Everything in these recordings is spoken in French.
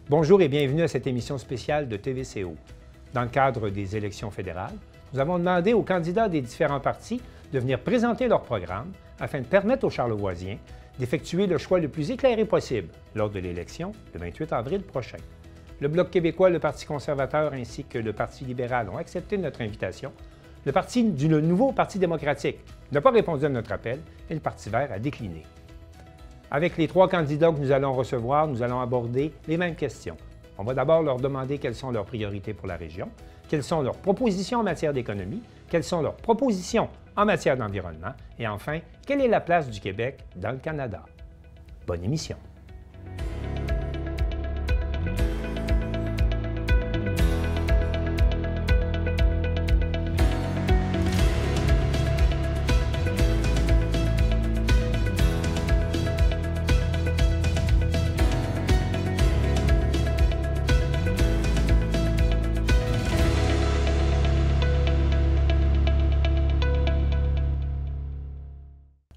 Bonjour et bienvenue à cette émission spéciale de TVCO. Dans le cadre des élections fédérales, nous avons demandé aux candidats des différents partis de venir présenter leur programme afin de permettre aux Charlevoisiens d'effectuer le choix le plus éclairé possible lors de l'élection le 28 avril prochain. Le Bloc québécois, le Parti conservateur ainsi que le Parti libéral ont accepté notre invitation. Le nouveau Parti démocratique n'a pas répondu à notre appel et le Parti vert a décliné. Avec les trois candidats que nous allons recevoir, nous allons aborder les mêmes questions. On va d'abord leur demander quelles sont leurs priorités pour la région, quelles sont leurs propositions en matière d'économie, quelles sont leurs propositions en matière d'environnement et enfin, quelle est la place du Québec dans le Canada. Bonne émission.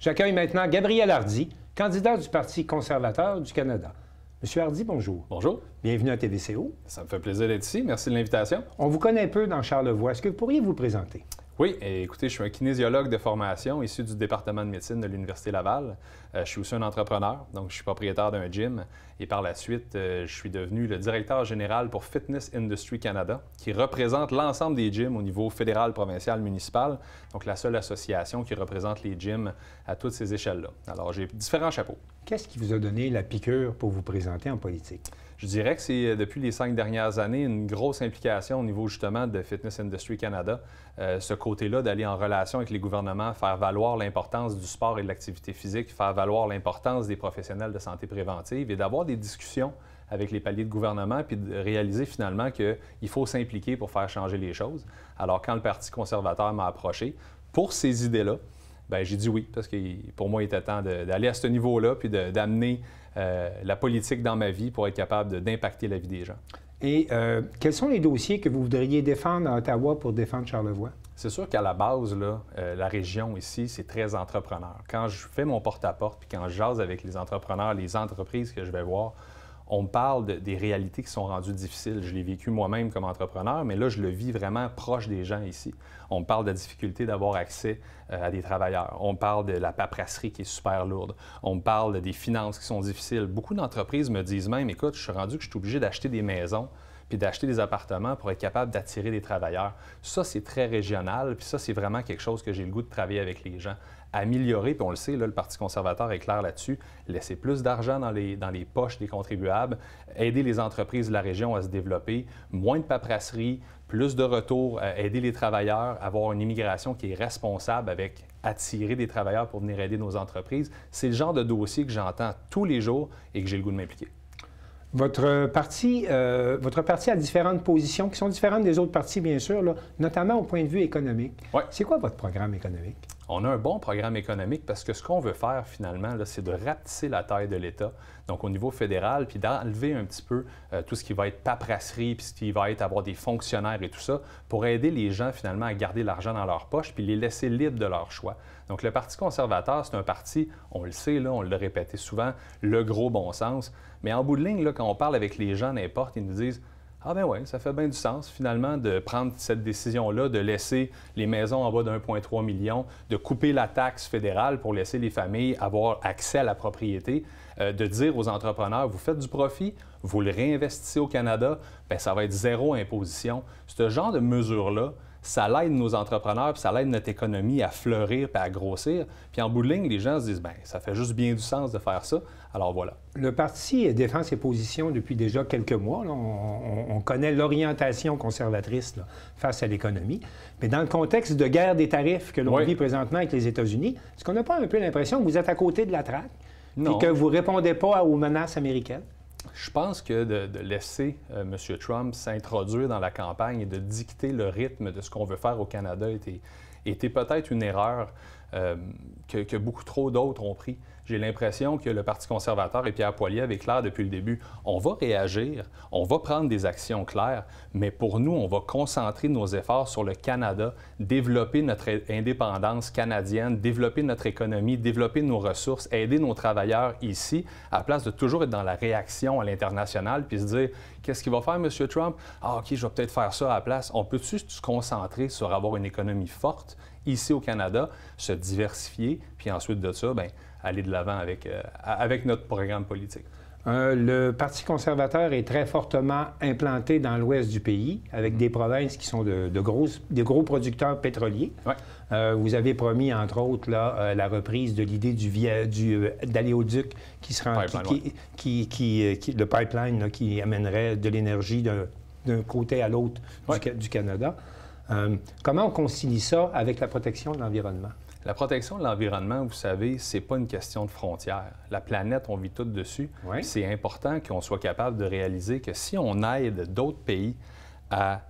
J'accueille maintenant Gabriel Hardy, candidat du Parti conservateur du Canada. Monsieur Hardy, bonjour. Bonjour. Bienvenue à TVCO. Ça me fait plaisir d'être ici. Merci de l'invitation. On vous connaît peu dans Charlevoix. Est-ce que vous pourriez vous présenter? Oui, écoutez, je suis un kinésiologue de formation issu du département de médecine de l'Université Laval. Je suis aussi un entrepreneur, donc je suis propriétaire d'un gym. Et par la suite, je suis devenu le directeur général pour Fitness Industry Canada, qui représente l'ensemble des gyms au niveau fédéral, provincial, municipal. Donc la seule association qui représente les gyms à toutes ces échelles-là. Alors j'ai différents chapeaux. Qu'est-ce qui vous a donné la piqûre pour vous présenter en politique? Je dirais que c'est depuis les 5 dernières années une grosse implication au niveau justement de Fitness Industry Canada. Ce côté-là d'aller en relation avec les gouvernements, faire valoir l'importance du sport et de l'activité physique, faire valoir l'importance des professionnels de santé préventive et d'avoir des discussions avec les paliers de gouvernement puis de réaliser finalement qu'il faut s'impliquer pour faire changer les choses. Alors quand le Parti conservateur m'a approché pour ces idées-là, bien, j'ai dit oui, parce que pour moi, il était temps d'aller à ce niveau-là puis d'amener la politique dans ma vie pour être capable d'impacter la vie des gens. Et quels sont les dossiers que vous voudriez défendre à Ottawa pour défendre Charlevoix? C'est sûr qu'à la base, là, la région ici, c'est très entrepreneur. Quand je fais mon porte-à-porte puis quand je jase avec les entrepreneurs, les entreprises que je vais voir, on me parle des réalités qui sont rendues difficiles. Je l'ai vécu moi-même comme entrepreneur, mais là, je le vis vraiment proche des gens ici. On me parle de la difficulté d'avoir accès à des travailleurs. On me parle de la paperasserie qui est super lourde. On me parle des finances qui sont difficiles. Beaucoup d'entreprises me disent même, écoute, je suis rendu que je suis obligé d'acheter des maisons puis d'acheter des appartements pour être capable d'attirer des travailleurs. Ça, c'est très régional, puis ça, c'est vraiment quelque chose que j'ai le goût de travailler avec les gens. Améliorer, puis on le sait, là, le Parti conservateur est clair là-dessus, laisser plus d'argent dans les poches des contribuables, aider les entreprises de la région à se développer, moins de paperasserie, plus de retours, aider les travailleurs, avoir une immigration qui est responsable avec attirer des travailleurs pour venir aider nos entreprises. C'est le genre de dossier que j'entends tous les jours et que j'ai le goût de m'impliquer. Votre parti a différentes positions qui sont différentes des autres partis, bien sûr, là, notamment au point de vue économique. Ouais. C'est quoi votre programme économique? On a un bon programme économique parce que ce qu'on veut faire finalement, c'est de rapetisser la taille de l'État, donc au niveau fédéral, puis d'enlever un petit peu tout ce qui va être paperasserie, puis ce qui va être avoir des fonctionnaires et tout ça, pour aider les gens finalement à garder l'argent dans leur poche, puis les laisser libres de leur choix. Donc le Parti conservateur, c'est un parti, on le sait, là, on l'a répété souvent, le gros bon sens, mais en bout de ligne, là, quand on parle avec les gens, n'importe, ils nous disent « Ah ben oui, ça fait bien du sens, finalement, de prendre cette décision-là, de laisser les maisons en bas de 1,3 million, de couper la taxe fédérale pour laisser les familles avoir accès à la propriété, de dire aux entrepreneurs, vous faites du profit, vous le réinvestissez au Canada, bien, ça va être zéro imposition. » Ce genre de mesures-là, ça l'aide nos entrepreneurs, puis ça l'aide notre économie à fleurir puis à grossir. Puis en bout de ligne, les gens se disent, bien, ça fait juste bien du sens de faire ça. Alors voilà. Le parti défend ses positions depuis déjà quelques mois. Là. On connaît l'orientation conservatrice là, face à l'économie. Mais dans le contexte de guerre des tarifs que l'on vit présentement avec les États-Unis, est-ce qu'on n'a pas un peu l'impression que vous êtes à côté de la traque et que vous ne répondez pas aux menaces américaines? Je pense que de laisser M. Trump s'introduire dans la campagne et de dicter le rythme de ce qu'on veut faire au Canada était peut-être une erreur. que beaucoup trop d'autres ont pris. J'ai l'impression que le Parti conservateur et Pierre Poilievre est clair depuis le début. On va réagir, on va prendre des actions claires, mais pour nous, on va concentrer nos efforts sur le Canada, développer notre indépendance canadienne, développer notre économie, développer nos ressources, aider nos travailleurs ici, à la place de toujours être dans la réaction à l'international, puis se dire « Qu'est-ce qu'il va faire, M. Trump? Ah, OK, je vais peut-être faire ça à la place. » On peut-tu se concentrer sur avoir une économie forte ici au Canada, se diversifier, puis ensuite de ça, bien, aller de l'avant avec notre programme politique. Le Parti conservateur est très fortement implanté dans l'ouest du pays, avec des provinces qui sont de gros producteurs pétroliers. Ouais. Vous avez promis, entre autres, là, la reprise de l'idée d'aléoduc qui sera le pipeline là, qui amènerait de l'énergie d'un côté à l'autre du Canada. Comment on concilie ça avec la protection de l'environnement? La protection de l'environnement, vous savez, c'est pas une question de frontières. La planète, on vit tous dessus. Oui. C'est important qu'on soit capable de réaliser que si on aide d'autres pays à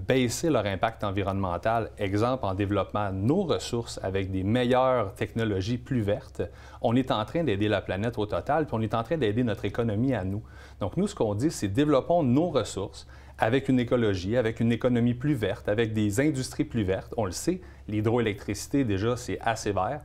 baisser leur impact environnemental, exemple en développant nos ressources avec des meilleures technologies plus vertes, on est en train d'aider la planète au total, puis on est en train d'aider notre économie à nous. Donc nous, ce qu'on dit, c'est développons nos ressources avec une écologie, avec une économie plus verte, avec des industries plus vertes. On le sait, l'hydroélectricité, déjà, c'est assez vert.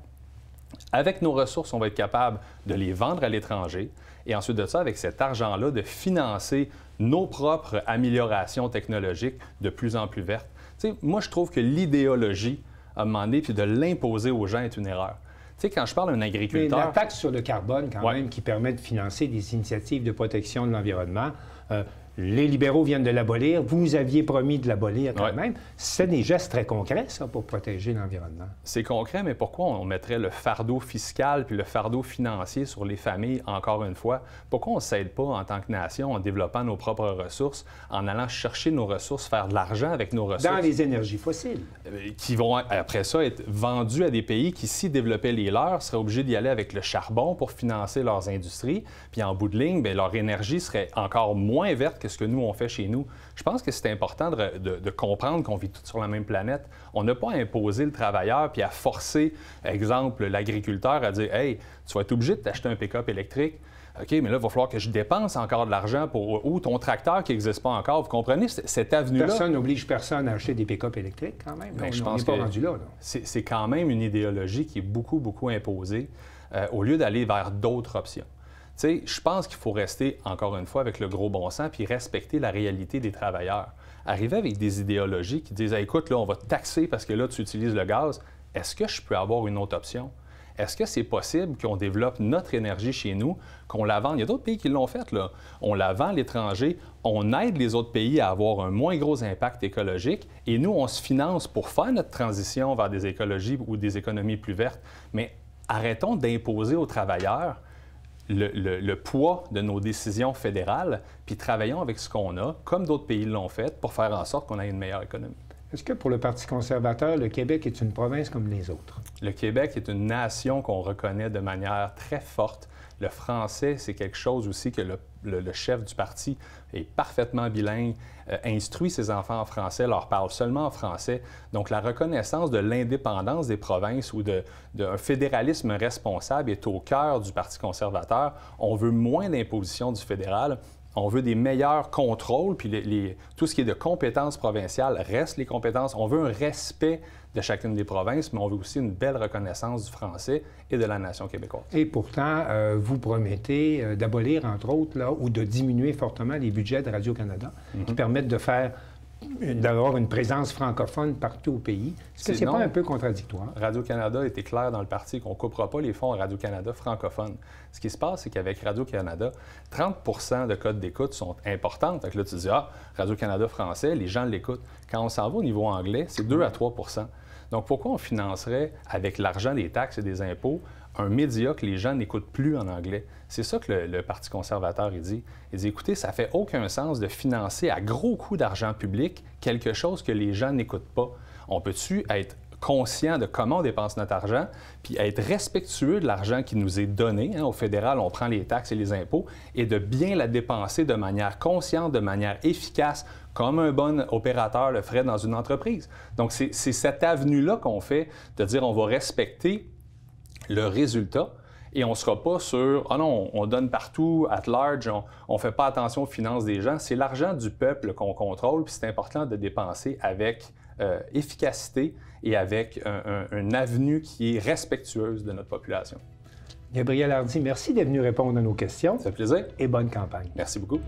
Avec nos ressources, on va être capable de les vendre à l'étranger et ensuite de ça, avec cet argent-là, de financer nos propres améliorations technologiques de plus en plus vertes. Tu sais, moi, je trouve que l'idéologie, à un moment donné, puis de l'imposer aux gens est une erreur. Tu sais, quand je parle d'un agriculteur... Mais la taxe sur le carbone, quand même, qui permet de financer des initiatives de protection de l'environnement, les libéraux viennent de l'abolir. Vous aviez promis de l'abolir quand même. C'est des gestes très concrets, ça, pour protéger l'environnement. C'est concret, mais pourquoi on mettrait le fardeau fiscal puis le fardeau financier sur les familles, encore une fois? Pourquoi on ne s'aide pas en tant que nation en développant nos propres ressources, en allant chercher nos ressources, faire de l'argent avec nos ressources? Dans les énergies fossiles. Qui vont, après ça, être vendues à des pays qui, s'ils développaient les leurs, seraient obligés d'y aller avec le charbon pour financer leurs industries. Puis en bout de ligne, bien, leur énergie serait encore moins verte que ce que nous, on fait chez nous. Je pense que c'est important de comprendre qu'on vit tous sur la même planète. On n'a pas à imposer le travailleur puis à forcer, exemple, l'agriculteur à dire « Hey, tu vas être obligé de t'acheter un pick-up électrique. OK, mais là, il va falloir que je dépense encore de l'argent pour... Ou ton tracteur qui n'existe pas encore. » Vous comprenez cette avenue-là? Personne n'oblige personne à acheter des pick-up électriques, quand même. Bien, je pense pas rendu là. C'est quand même une idéologie qui est beaucoup, beaucoup imposée au lieu d'aller vers d'autres options. Tu sais, je pense qu'il faut rester, encore une fois, avec le gros bon sens puis respecter la réalité des travailleurs. Arriver avec des idéologies qui disent hey, « Écoute, là, on va te taxer parce que là, tu utilises le gaz. Est-ce que je peux avoir une autre option? Est-ce que c'est possible qu'on développe notre énergie chez nous, qu'on la vende? » Il y a d'autres pays qui l'ont fait, là. On la vend à l'étranger, on aide les autres pays à avoir un moins gros impact écologique et nous, on se finance pour faire notre transition vers des écologies ou des économies plus vertes. Mais arrêtons d'imposer aux travailleurs le poids de nos décisions fédérales, puis travaillons avec ce qu'on a, comme d'autres pays l'ont fait, pour faire en sorte qu'on ait une meilleure économie. Est-ce que pour le Parti conservateur, le Québec est une province comme les autres? Le Québec est une nation qu'on reconnaît de manière très forte. Le français, c'est quelque chose aussi que le chef du parti est parfaitement bilingue, instruit ses enfants en français, leur parle seulement en français. Donc, la reconnaissance de l'indépendance des provinces ou d'un fédéralisme responsable est au cœur du Parti conservateur. On veut moins d'imposition du fédéral. On veut des meilleurs contrôles, puis tout ce qui est de compétences provinciales reste les compétences. On veut un respect de chacune des provinces, mais on veut aussi une belle reconnaissance du français et de la nation québécoise. Et pourtant, vous promettez d'abolir, entre autres, là, ou de diminuer fortement les budgets de Radio-Canada qui permettent d'avoir une présence francophone partout au pays. Est-ce que c'est pas un peu contradictoire? Radio-Canada était clair dans le parti qu'on ne coupera pas les fonds à Radio-Canada francophone. Ce qui se passe, c'est qu'avec Radio-Canada, 30 de codes d'écoute sont importantes. Donc là, tu dis, Radio-Canada français, les gens l'écoutent. Quand on s'en va au niveau anglais, c'est 2 à 3 Donc pourquoi on financerait, avec l'argent des taxes et des impôts, un média que les gens n'écoutent plus en anglais? C'est ça que le Parti conservateur il dit. Il dit, écoutez, ça fait aucun sens de financer à gros coûts d'argent public quelque chose que les gens n'écoutent pas. On peut-tu être conscient de comment on dépense notre argent, puis être respectueux de l'argent qui nous est donné. Hein, au fédéral, on prend les taxes et les impôts, et de bien la dépenser de manière consciente, de manière efficace, comme un bon opérateur le ferait dans une entreprise. Donc, c'est cette avenue-là qu'on fait, de dire on va respecter le résultat, et on ne sera pas sur « Ah non, on donne partout, at large, on ne fait pas attention aux finances des gens ». C'est l'argent du peuple qu'on contrôle, puis c'est important de dépenser avec efficacité et avec une avenue qui est respectueuse de notre population. Gabriel Hardy, merci d'être venu répondre à nos questions. Ça fait plaisir. Et bonne campagne. Merci beaucoup.